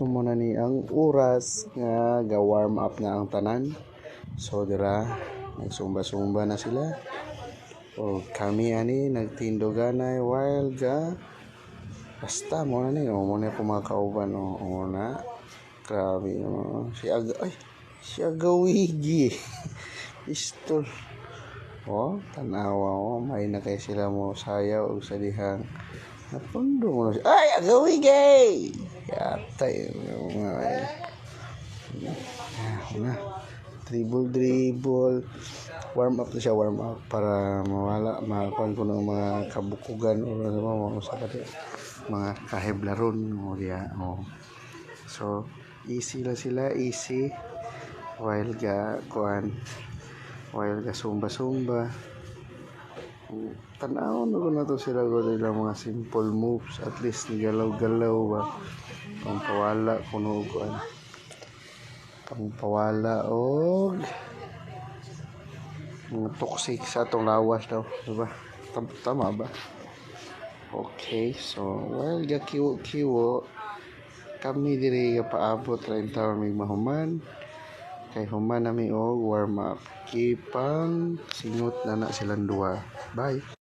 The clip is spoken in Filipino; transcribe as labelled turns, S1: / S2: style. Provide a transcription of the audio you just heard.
S1: mo muna ni ang oras nga ga-warm up na ang tanan. So dira nagsumba-sumba na sila. O kami ani nagtindoganay while ga basta mo na ni mo na ko mga kauban o na. Grabe si Agawigi. Pistol. Tanawa may na kay sila mo sayaw og sa dihang napundo mo na siya. Ay, Agawigi! Yatay na. Dribble. Warm up na siya, warm up para mawala, makakuan ko ng mga kabukugan o ano sa pati mga kahiblaron mo diya. So, easy lang sila, easy while ga sumba tanaw na to sila ko nila mga simple moves, at least galaw-galaw ba pangpawala kuno kuan pangpawala og mga toxic sa atong lawas daw, diba? Tama ba? Okay, so while ga kiwo kami diri paabot ra taon mig mahuman kay human nami og warm up kipang singot na silang duha. Bye.